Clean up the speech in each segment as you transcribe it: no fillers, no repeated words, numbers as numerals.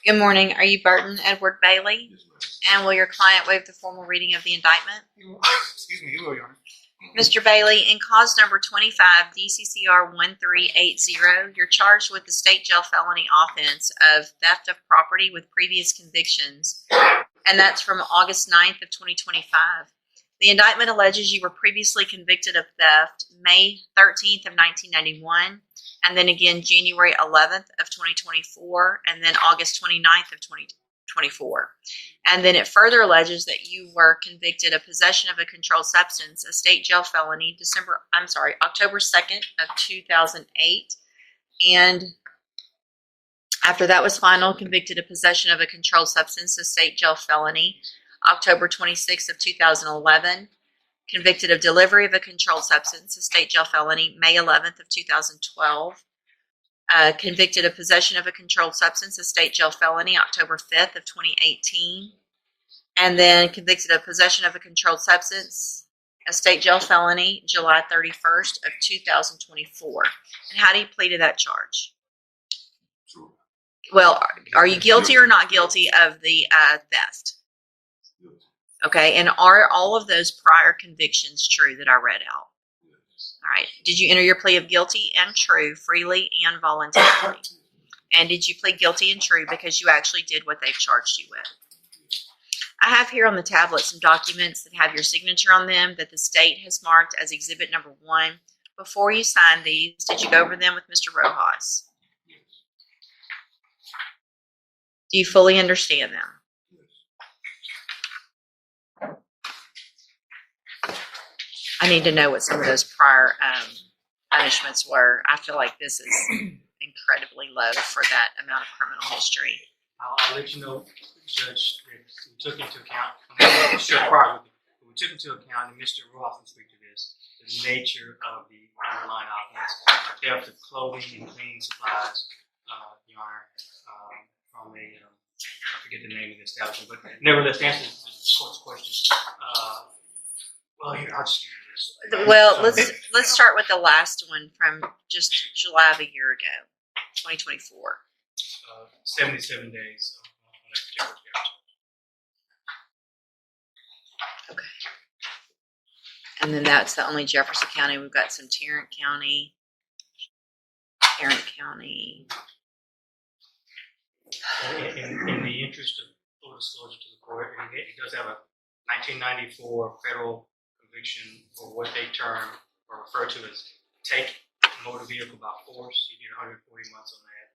Good morning. Are you Burton Edward Bailey? And will your client waive the formal reading of the indictment? Excuse me, you will, Your Honor. Mr. Bailey, in cause number 25 DCCR 1380, you're charged with the state jail felony offense of theft of property with previous convictions, and that's from August 9th of 2025. The indictment alleges you were previously convicted of theft May 13th of 1991, and then again January 11th of 2024, and then August 29th of 2024. And then it further alleges that you were convicted of possession of a controlled substance, a state jail felony, October 2nd of 2008. And after that was final, convicted of possession of a controlled substance, a state jail felony, October 26th of 2011. Convicted of delivery of a controlled substance, a state jail felony, May 11th of 2012. Convicted of possession of a controlled substance, a state jail felony, October 5th of 2018. And then convicted of possession of a controlled substance, a state jail felony, July 31st of 2024. And how do you plead to that charge? True. Well, are you guilty or not guilty of the theft? Okay, and are all of those prior convictions true that I read out? All right. Did you enter your plea of guilty and true freely and voluntarily? And did you plead guilty and true because you actually did what they've charged you with? I have here on the tablet some documents that have your signature on them that the state has marked as exhibit number 1. Before you signed these, did you go over them with Mr. Rojas? Do you fully understand them? I need to know what some of those prior punishments were. I feel like this is incredibly low for that amount of criminal history. I'll let you know, Judge, that we took into account, I'm sure prior, but we took into account, and Mr. Ross will speak to this, the nature of the underlying offense, theft of clothing and cleaning supplies, Your Honor, from a, I forget the name of the establishment, but nevertheless, to answer the court's question, well, here, I'll just give you this. Well, let's start with the last one from just July of a year ago, 2024. 77 days on that particular charge. Okay. And then that's the only Jefferson County. We've got some Tarrant County. In the interest of full disclosure to the court, it does have a 1994 federal conviction for what they term or refer to as take motor vehicle by force. He did 140 months on that.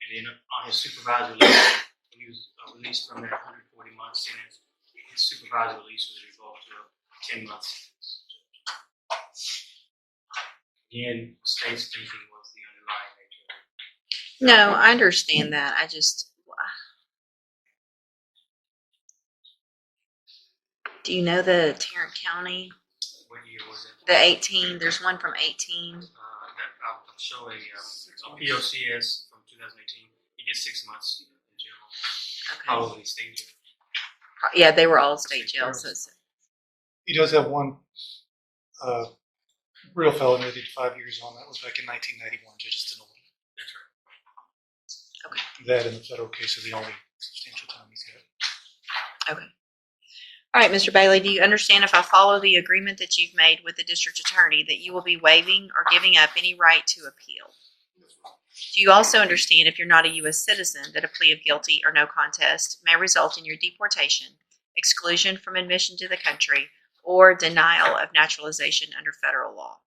And then on his supervised release, when he was released from that 140 month sentence, his supervised release was revoked to a 10 month sentence. Again, state's thinking was the underlying nature of it. No, I understand that. Do you know the Tarrant County? What year was it? The 18. There's one from 18. I'll show a POCS from 2018. He did 6 months in jail. Okay. Probably state jail. Yeah, they were all state jails. He does have one real felony that he did 5 years on. That was back in 1991. Judges didn't hold him. That's right. Okay. That in the federal case is the only substantial time he's got. Okay. All right, Mr. Bailey, do you understand if I follow the agreement that you've made with the district attorney that you will be waiving or giving up any right to appeal? Do you also understand if you're not a U.S. citizen that a plea of guilty or no contest may result in your deportation, exclusion from admission to the country, or denial of naturalization under federal law?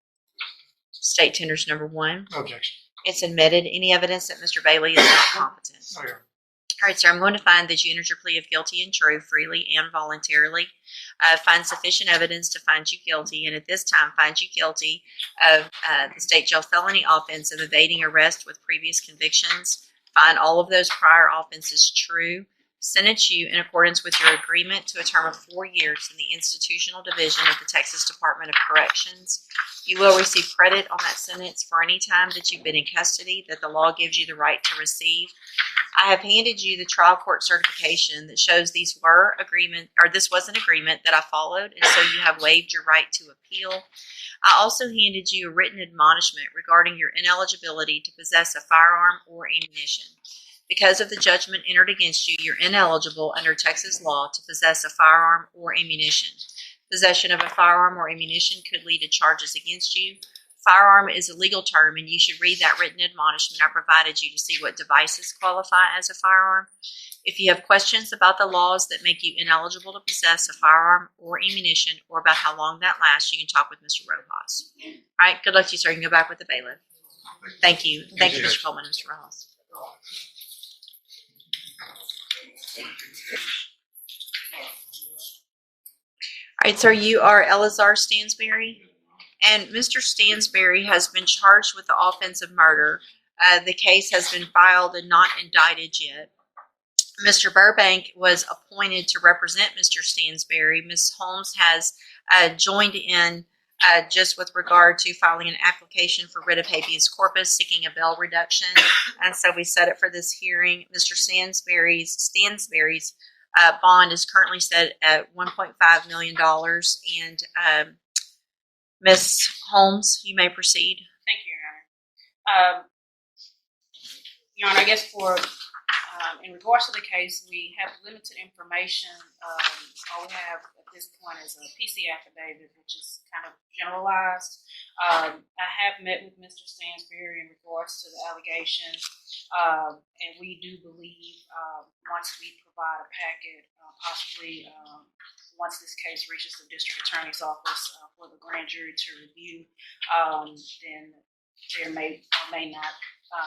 State tenders number 1. No objection. It's admitted. Any evidence that Mr. Bailey is not competent? Oh, yeah. All right, sir, I'm going to find that you entered your plea of guilty and true freely and voluntarily. Find sufficient evidence to find you guilty, and at this time find you guilty of the state jail felony offense of evading arrest with previous convictions. Find all of those prior offenses true. Sentence you in accordance with your agreement to a term of 4 years in the institutional division of the Texas Department of Corrections. You will receive credit on that sentence for any time that you've been in custody that the law gives you the right to receive. I have handed you the trial court certification that shows this was an agreement that I followed, and so you have waived your right to appeal. I also handed you a written admonishment regarding your ineligibility to possess a firearm or ammunition. Because of the judgment entered against you, you're ineligible under Texas law to possess a firearm or ammunition. Possession of a firearm or ammunition could lead to charges against you. Firearm is a legal term, and you should read that written admonishment I provided you to see what devices qualify as a firearm. If you have questions about the laws that make you ineligible to possess a firearm or ammunition, or about how long that lasts, you can talk with Mr. Rojas. All right, good luck to you, sir. You can go back with the bailiff. Thank you. Thank you, Mr. Coleman and Mr. Rojas. All right, sir, you are Elazar Stansberry, and Mr. Stansberry has been charged with the offense of murder. The case has been filed and not indicted yet. Mr. Burbank was appointed to represent Mr. Stansberry. Ms. Holmes has joined in just with regard to filing an application for writ of habeas corpus seeking a bail reduction. And so we set it for this hearing. Mr. Stansberry's bond is currently set at $1.5 million. And Ms. Holmes, you may proceed. Thank you, Your Honor. Your Honor, I guess in regards to the case, we have limited information. All we have at this point is a PC affidavit, which is kind of generalized. I have met with Mr. Stansberry in regards to the allegation, and we do believe once we provide a packet, possibly once this case reaches the district attorney's office for the grand jury to review, then there may or may not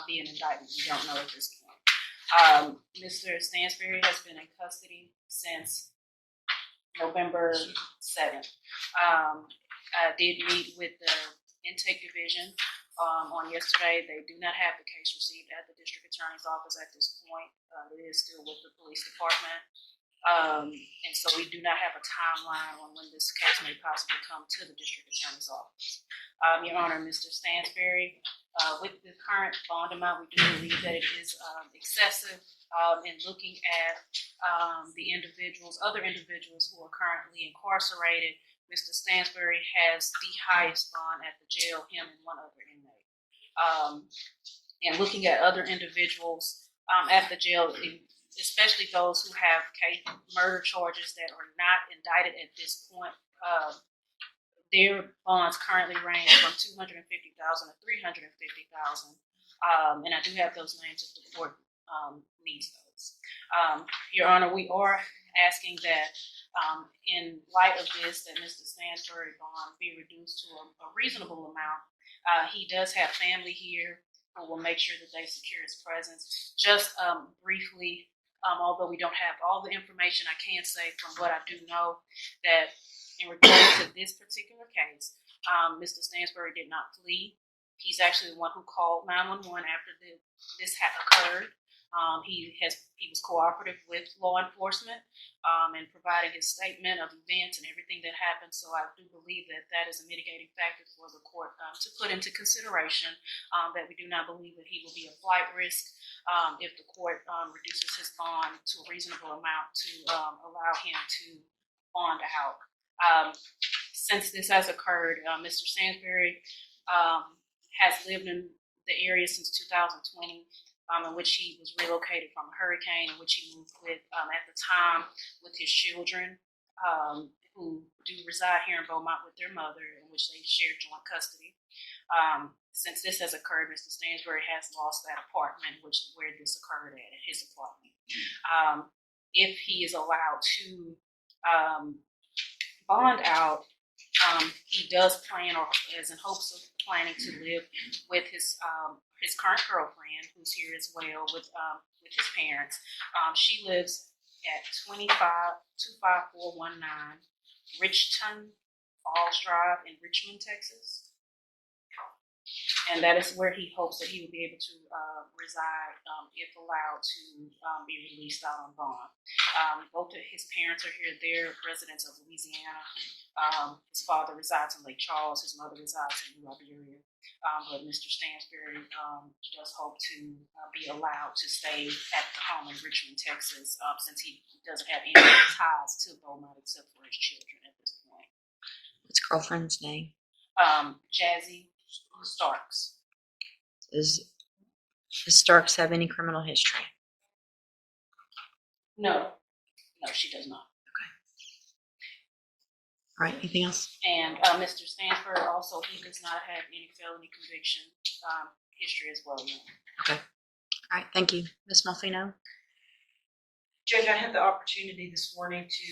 be an indictment. We don't know at this point. Mr. Stansberry has been in custody since November 7th. I did meet with the intake division on yesterday. They do not have the case received at the district attorney's office at this point. It is still with the police department. And so we do not have a timeline on when this case may possibly come to the district attorney's office. Your Honor, Mr. Stansberry, with the current bond amount, we do believe that it is excessive in looking at the other individuals who are currently incarcerated. Mr. Stansberry has the highest bond at the jail, him and one other inmate. And looking at other individuals at the jail, especially those who have murder charges that are not indicted at this point, their bonds currently range from $250,000 to $350,000, and I do have those names if the court needs those. Your Honor, we are asking that, in light of this, that Mr. Stansberry bond be reduced to a reasonable amount. He does have family here who will make sure that they secure his presence. Just briefly, although we don't have all the information, I can say from what I do know that in regards to this particular case, Mr. Stansberry did not flee. He's actually the one who called 911 after this occurred. He was cooperative with law enforcement and providing his statement of events and everything that happened. So I do believe that is a mitigating factor for the court to put into consideration, that we do not believe that he will be a flight risk if the court reduces his bond to a reasonable amount to allow him to bond out. Since this has occurred, Mr. Stansberry has lived in the area since 2020, in which he was relocated from a hurricane, in which he moved with, at the time, with his children, who do reside here in Beaumont with their mother, in which they share joint custody. Since this has occurred, Mr. Stansberry has lost that apartment, where this occurred at his apartment. If he is allowed to bond out, he does plan, or is in hopes of planning, to live with his current girlfriend, who's here as well with his parents. She lives at 25419 Richton Falls Drive in Richmond, Texas. And that is where he hopes that he will be able to reside if allowed to be released out on bond. Both of his parents are here. They're residents of Louisiana. His father resides in Lake Charles. His mother resides in New Liberia. But Mr. Stansberry does hope to be allowed to stay at the home in Richmond, Texas, since he doesn't have any ties to Beaumont except for his children at this point. What's girlfriend's name? Jazzy Starks. Does Starks have any criminal history? No, she does not. All right, anything else? And Mr. Stanford also, he does not have any felony conviction history as well. All right, thank you. Ms. Malfino? Judge, I had the opportunity this morning to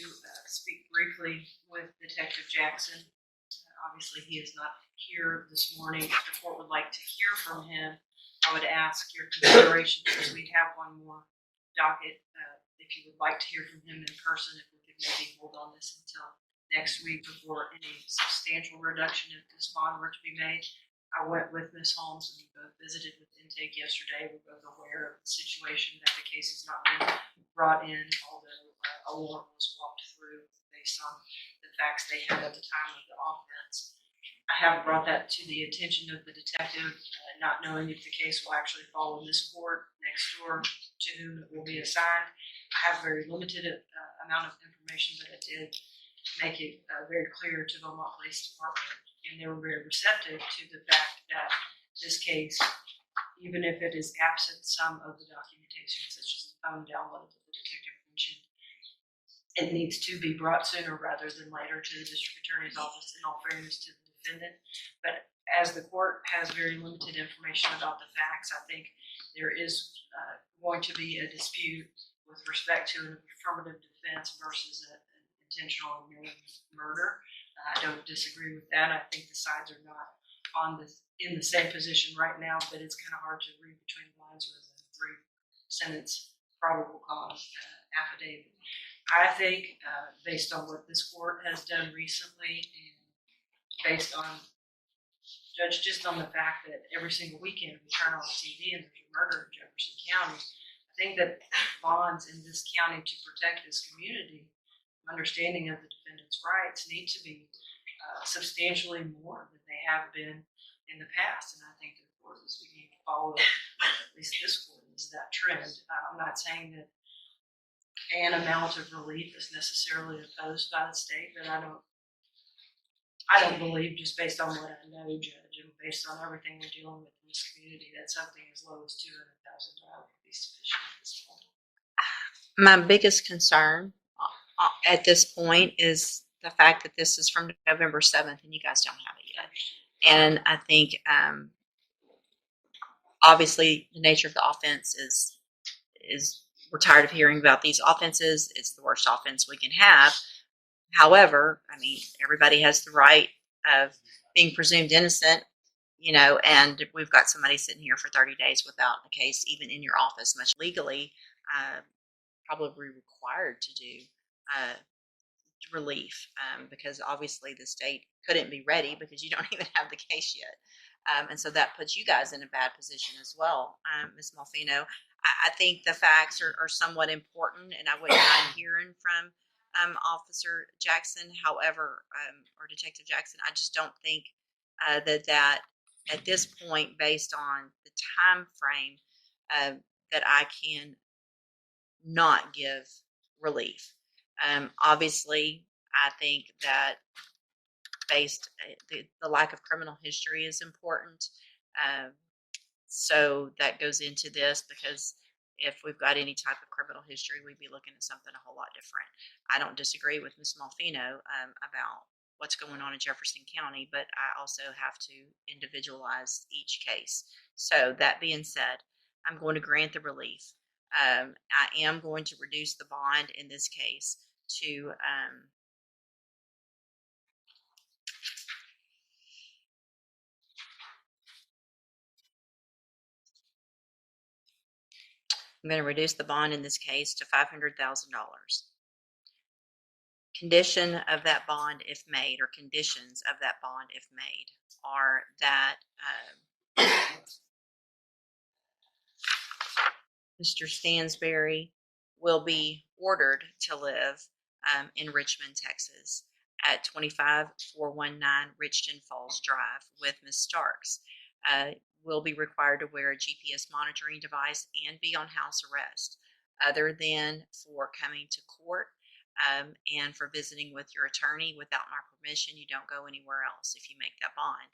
speak briefly with Detective Jackson. Obviously, he is not here this morning. If the court would like to hear from him, I would ask your consideration, because we have one more docket. If you would like to hear from him in person, if we could maybe hold on this until next week before any substantial reduction of this bond were to be made. I went with Ms. Holmes, and we both visited with intake yesterday. We're both aware of the situation that the case has not been brought in, although a warrant was walked through based on the facts they had at the time of the offense. I have brought that to the attention of the detective, not knowing if the case will actually fall in this court next door to whom it will be assigned. I have very limited amount of information, but I did make it very clear to the Beaumont Police Department, and they were very receptive to the fact that this case, even if it is absent some of the documentation, such as the phone download that the detective mentioned, it needs to be brought sooner rather than later to the district attorney's office, in all fairness to the defendant. But as the court has very limited information about the facts, I think there is going to be a dispute with respect to an affirmative defense versus an intentional murder. I don't disagree with that. I think the sides are not in the same position right now, but it's kind of hard to read between the lines with a 3-sentence probable cause affidavit. I think, based on what this court has done recently, and based on, Judge, just on the fact that every single weekend we turn on TV and there's a murder in Jefferson County, I think that bonds in this county to protect this community, understanding of the defendant's rights, need to be substantially more than they have been in the past. And I think the court is beginning to follow, at least this court, is that trend. I'm not saying that an amount of relief is necessarily imposed by the state, but I don't believe, just based on what I know, Judge, and based on everything we're dealing with in this community, that something as low as $200,000 would be sufficient at this point. My biggest concern at this point is the fact that this is from November 7th and you guys don't have it yet. And I think, obviously, the nature of the offense is we're tired of hearing about these offenses. It's the worst offense we can have. However, I mean, everybody has the right of being presumed innocent, and we've got somebody sitting here for 30 days without a case, even in your office, much legally, probably required to do relief, because obviously the state couldn't be ready because you don't even have the case yet. And so that puts you guys in a bad position as well. Ms. Malfino, I think the facts are somewhat important, and I wouldn't mind hearing from Officer Jackson. However, or Detective Jackson, I just don't think that at this point, based on the time frame, that I can not give relief. Obviously, I think that the lack of criminal history is important. So that goes into this, because if we've got any type of criminal history, we'd be looking at something a whole lot different. I don't disagree with Ms. Malfino about what's going on in Jefferson County, but I also have to individualize each case. So that being said, I'm going to grant the relief. I am going to reduce the bond in this case to I'm going to reduce the bond in this case to $500,000. Condition of that bond, if made, or conditions of that bond, if made, are that Mr. Stansberry will be ordered to live in Richmond, Texas, at 25419 Richton Falls Drive with Ms. Starks. Will be required to wear a GPS monitoring device and be on house arrest. Other than for coming to court, And for visiting with your attorney without my permission, you don't go anywhere else if you make that bond.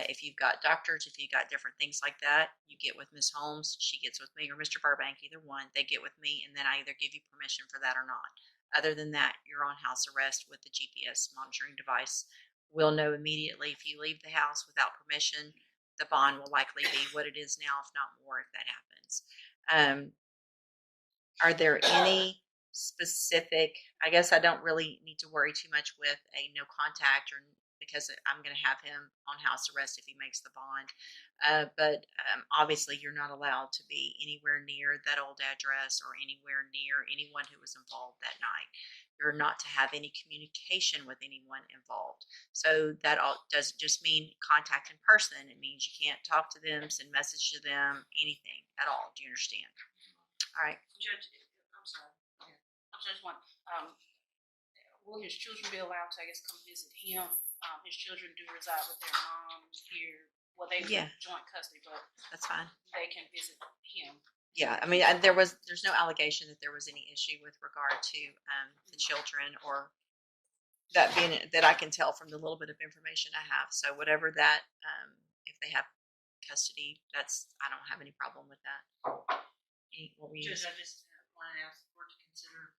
If you've got doctors, if you've got different things like that, you get with Ms. Holmes, she gets with me, or Mr. Burbank, either one. They get with me, and then I either give you permission for that or not. Other than that, you're on house arrest with the GPS monitoring device. We'll know immediately if you leave the house without permission. The bond will likely be what it is now, if not more, if that happens. Are there any specific, I guess I don't really need to worry too much with a no contact, or because I'm going to have him on house arrest if he makes the bond. But obviously you're not allowed to be anywhere near that old address or anywhere near anyone who was involved that night. You're not to have any communication with anyone involved. So that all doesn't just mean contact in person. It means you can't talk to them, send message to them, anything at all. Do you understand? All right. Judge, I'm sorry. I just want, will his children be allowed to, I guess, come visit him? His children do reside with their moms here. Well, they Yeah. joint custody, but That's fine. they can visit him. Yeah, I mean, there's no allegation that there was any issue with regard to the children, or that being that I can tell from the little bit of information I have. So whatever that, if they have custody, I don't have any problem with that. What were you Judge, I just want to ask the court to consider,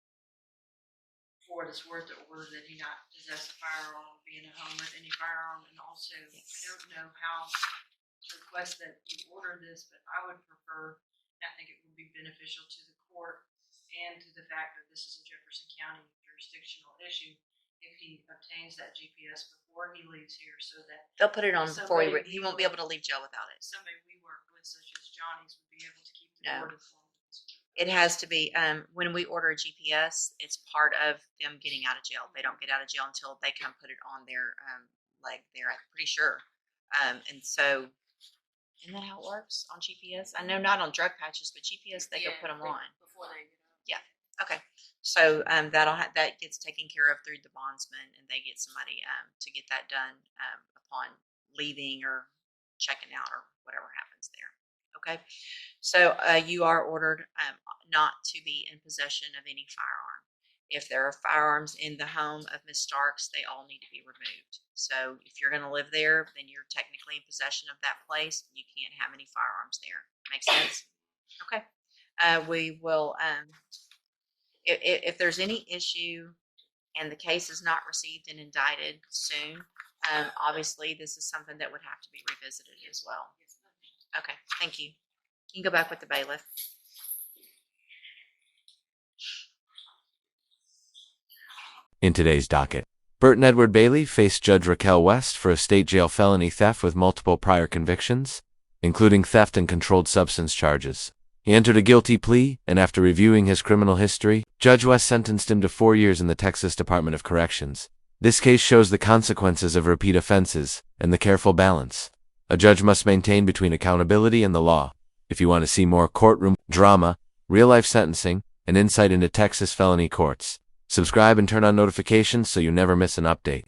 for what it's worth, the order that he not possess a firearm, be in a home with any firearm, and also, Yes. I don't know how to request that you order this, but I would prefer, and I think it would be beneficial to the court and to the fact that this is a Jefferson County jurisdictional issue, if he obtains that GPS before he leaves here, so that They'll put it on before Somebody he won't be able to leave jail without it. somebody we work with, such as Johnny's, would be able to keep the No. court informed. It has to be, when we order a GPS, it's part of them getting out of jail. They don't get out of jail until they come put it on their leg there, I'm pretty sure. And so, isn't that how it works on GPS? I know not on drug patches, but GPS, they can put them on. Before they get out. Okay. So that gets taken care of through the bondsman, and they get somebody to get that done upon leaving or checking out or whatever happens there. Okay. So you are ordered not to be in possession of any firearm. If there are firearms in the home of Ms. Starks, they all need to be removed. So if you're going to live there, then you're technically in possession of that place. You can't have any firearms there. Make sense? Okay. We will, if there's any issue and the case is not received and indicted soon, obviously this is something that would have to be revisited as well. Okay, thank you. You can go back with the bailiff. In today's docket, Burton Edward Bailey faced Judge Raquel West for a state jail felony theft with multiple prior convictions, including theft and controlled substance charges. He entered a guilty plea, and after reviewing his criminal history, Judge West sentenced him to 4 years in the Texas Department of Corrections. This case shows the consequences of repeat offenses and the careful balance a judge must maintain between accountability and the law. If you want to see more courtroom drama, real-life sentencing, and insight into Texas felony courts, subscribe and turn on notifications so you never miss an update.